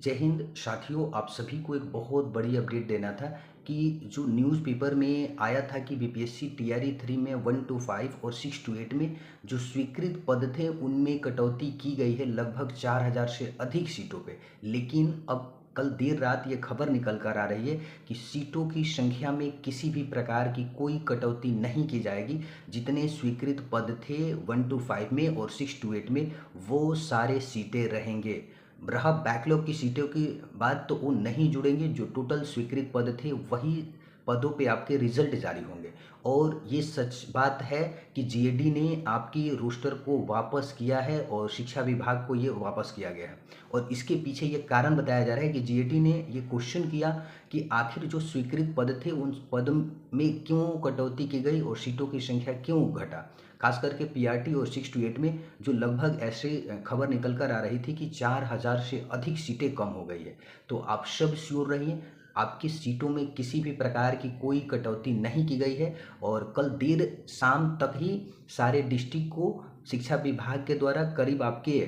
जय हिंद साथियों, आप सभी को एक बहुत बड़ी अपडेट देना था कि जो न्यूज़पेपर में आया था कि बीपीएससी टीआरई 3 में 1 to 5 और 6 to 8 में जो स्वीकृत पद थे उनमें कटौती की गई है लगभग 4000 से अधिक सीटों पे। लेकिन अब कल देर रात ये खबर निकल कर आ रही है कि सीटों की संख्या में किसी भी प्रकार की कोई कटौती नहीं की जाएगी। जितने स्वीकृत पद थे 1 to 5 में और 6 to 8 में वो सारे सीटें रहेंगे। रहा बैकलॉग की सीटों की बात, तो वो नहीं जुड़ेंगे। जो टोटल स्वीकृत पद थे वही पदों पे आपके रिजल्ट जारी होंगे। और ये सच बात है कि जीएडी ने आपकी रोस्टर को वापस किया है और शिक्षा विभाग को ये वापस किया गया है। और इसके पीछे ये कारण बताया जा रहा है कि जीएडी ने ये क्वेश्चन किया कि आखिर जो स्वीकृत पद थे उन पदों में क्यों कटौती की गई और सीटों की संख्या क्यों घटा। खास करके पीआरटी और 6 to 8 में जो लगभग ऐसे खबर निकल कर आ रही थी कि 4000 से अधिक सीटें कम हो गई है। तो आप सब श्योर रहिए, आपकी सीटों में किसी भी प्रकार की कोई कटौती नहीं की गई है। और कल देर शाम तक ही सारे डिस्ट्रिक्ट को शिक्षा विभाग के द्वारा करीब आपके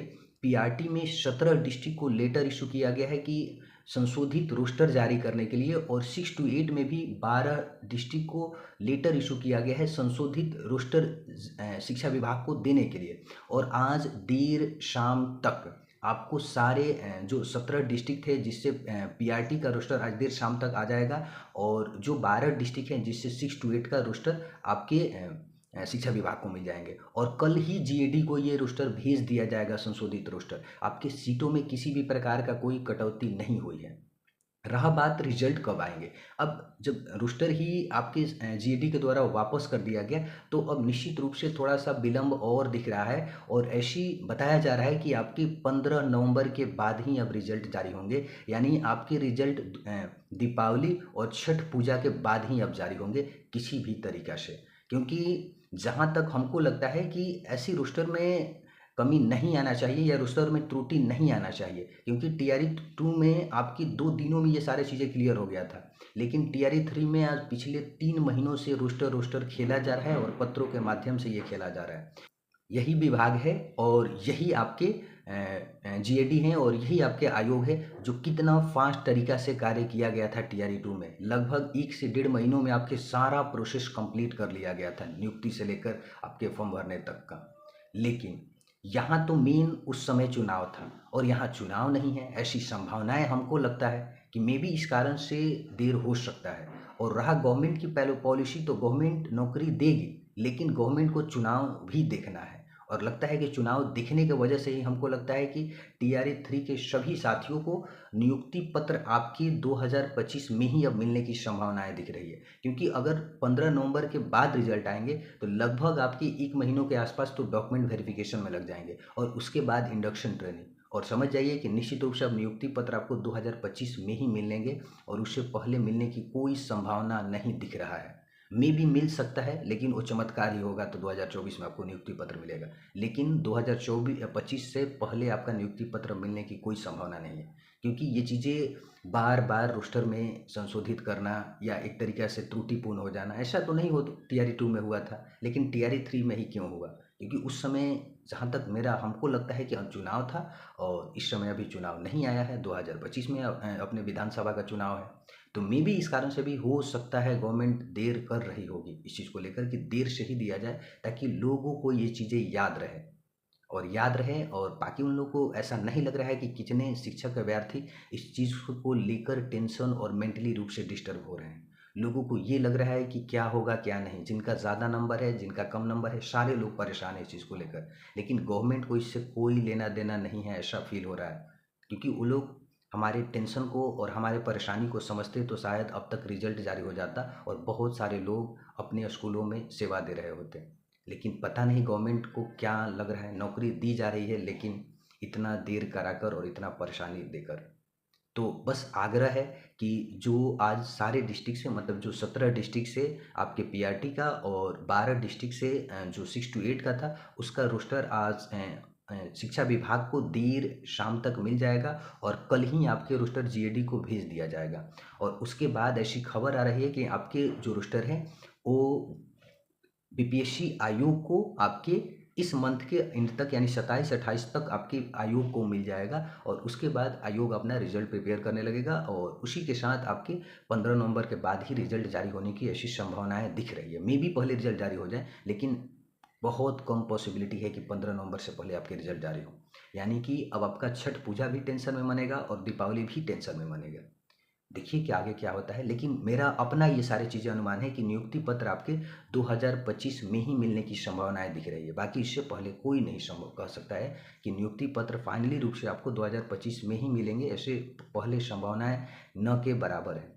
पीआरटी में 17 डिस्ट्रिक्ट को लेटर इशू किया गया है कि संशोधित रोस्टर जारी करने के लिए, और 6 to 8 में भी 12 डिस्ट्रिक्ट को लेटर इशू किया गया है संशोधित रोस्टर शिक्षा विभाग को देने के लिए। और आज देर शाम तक आपको सारे जो 17 डिस्ट्रिक्ट थे जिससे पीआरटी का रोस्टर आज देर शाम तक आ जाएगा, और जो 12 डिस्ट्रिक्ट हैं जिससे 6 to 8 का रोस्टर आपके शिक्षा विभाग को मिल जाएंगे। और कल ही जीएडी को ये रोस्टर भेज दिया जाएगा, संशोधित रोस्टर। आपके सीटों में किसी भी प्रकार का कोई कटौती नहीं हुई है। रहा बात रिजल्ट कब आएंगे, अब जब रोस्टर ही आपके जीएडी के द्वारा वापस कर दिया गया तो अब निश्चित रूप से थोड़ा सा विलंब और दिख रहा है। और ऐसी बताया जा रहा है कि आपके 15 नवंबर के बाद ही अब रिजल्ट जारी होंगे। यानी आपके रिजल्ट दीपावली और छठ पूजा के बाद ही अब जारी होंगे किसी भी तरीका से। क्योंकि जहाँ तक हमको लगता है कि ऐसी रोस्टर में कमी नहीं आना चाहिए या रोस्टर में त्रुटि नहीं आना चाहिए। क्योंकि टीआरई 2 में आपकी 2 दिनों में ये सारी चीज़ें क्लियर हो गया था। लेकिन टीआरई 3 में आज पिछले 3 महीनों से रोस्टर रोस्टर खेला जा रहा है और पत्रों के माध्यम से ये खेला जा रहा है। यही विभाग है और यही आपके जीएडी हैं और यही आपके आयोग है जो कितना फास्ट तरीका से कार्य किया गया था टीआरई 2 में। लगभग 1 से 1.5 महीनों में आपके सारा प्रोसेस कंप्लीट कर लिया गया था, नियुक्ति से लेकर आपके फॉर्म भरने तक का। लेकिन यहाँ तो मेन उस समय चुनाव था और यहाँ चुनाव नहीं है। ऐसी संभावनाएं हमको लगता है कि मे बी इस कारण से देर हो सकता है। और रहा गवर्नमेंट की पहले पॉलिसी, तो गवर्नमेंट नौकरी देगी, लेकिन गवर्नमेंट को चुनाव भी देखना है। और लगता है कि चुनाव दिखने की वजह से ही हमको लगता है कि टीआरई 3 के सभी साथियों को नियुक्ति पत्र आपकी 2025 में ही अब मिलने की संभावनाएं दिख रही है। क्योंकि अगर 15 नवंबर के बाद रिजल्ट आएंगे तो लगभग आपकी 1 महीनों के आसपास तो डॉक्यूमेंट वेरिफिकेशन में लग जाएंगे और उसके बाद इंडक्शन ट्रेनिंग। और समझ जाइए कि निश्चित रूप से अब नियुक्ति पत्र आपको 2025 में ही मिलेंगे और उससे पहले मिलने की कोई संभावना नहीं दिख रहा है। मे भी मिल सकता है, लेकिन वो चमत्कार ही होगा तो 2024 में आपको नियुक्ति पत्र मिलेगा। लेकिन 2024-25 से पहले आपका नियुक्ति पत्र मिलने की कोई संभावना नहीं है। क्योंकि ये चीज़ें बार बार रोस्टर में संशोधित करना या एक तरीक़े से त्रुटिपूर्ण हो जाना, ऐसा तो नहीं हो टीआरई 2 में हुआ था, लेकिन टीआरई 3 में ही क्यों हुआ? क्योंकि उस समय जहाँ तक मेरा हमको लगता है कि चुनाव था और इस समय अभी चुनाव नहीं आया है। 2025 में अपने विधानसभा का चुनाव है। तो मे बी इस कारण से भी हो सकता है गवर्नमेंट देर कर रही होगी इस चीज़ को लेकर कि देर से ही दिया जाए, ताकि लोगों को ये चीज़ें याद रहे और बाकी उन लोगों को ऐसा नहीं लग रहा है कि कितने शिक्षक अभ्यर्थी इस चीज़ को लेकर टेंशन और मेंटली रूप से डिस्टर्ब हो रहे हैं। लोगों को ये लग रहा है कि क्या होगा क्या नहीं, जिनका ज़्यादा नंबर है जिनका कम नंबर है, सारे लोग परेशान है इस चीज़ को लेकर। लेकिन गवर्नमेंट को इससे कोई लेना देना नहीं है, ऐसा फील हो रहा है। क्योंकि वो लोग हमारे टेंशन को और हमारे परेशानी को समझते तो शायद अब तक रिजल्ट जारी हो जाता और बहुत सारे लोग अपने स्कूलों में सेवा दे रहे होते। लेकिन पता नहीं गवर्नमेंट को क्या लग रहा है, नौकरी दी जा रही है लेकिन इतना देर कराकर और इतना परेशानी देकर। तो बस आग्रह है कि जो आज सारे डिस्ट्रिक्ट से, मतलब जो 17 डिस्ट्रिक्ट से आपके पीआरटी का और 12 डिस्ट्रिक्ट से जो 6 to 8 का था उसका रोस्टर आज शिक्षा विभाग को देर शाम तक मिल जाएगा और कल ही आपके रोस्टर जीएडी को भेज दिया जाएगा। और उसके बाद ऐसी खबर आ रही है कि आपके जो रोस्टर है वो बीपीएससी आयोग को आपके इस मंथ के एंड तक यानी 27-28 तक आपके आयोग को मिल जाएगा और उसके बाद आयोग अपना रिजल्ट प्रिपेयर करने लगेगा और उसी के साथ आपके 15 नवंबर के बाद ही रिजल्ट जारी होने की ऐसी संभावनाएं दिख रही है। मे बी पहले रिजल्ट जारी हो जाए, लेकिन बहुत कम पॉसिबिलिटी है कि 15 नवंबर से पहले आपके रिजल्ट जारी हो। यानी कि अब आपका छठ पूजा भी टेंशन में मनेगा और दीपावली भी टेंशन में मनेगा। देखिए कि आगे क्या होता है, लेकिन मेरा अपना ये सारी चीज़ें अनुमान है कि नियुक्ति पत्र आपके 2025 में ही मिलने की संभावनाएं दिख रही है। बाकी इससे पहले कोई नहीं संभव कह सकता है कि नियुक्ति पत्र फाइनली रूप से आपको 2025 में ही मिलेंगे, ऐसे पहले संभावनाएं न के बराबर है।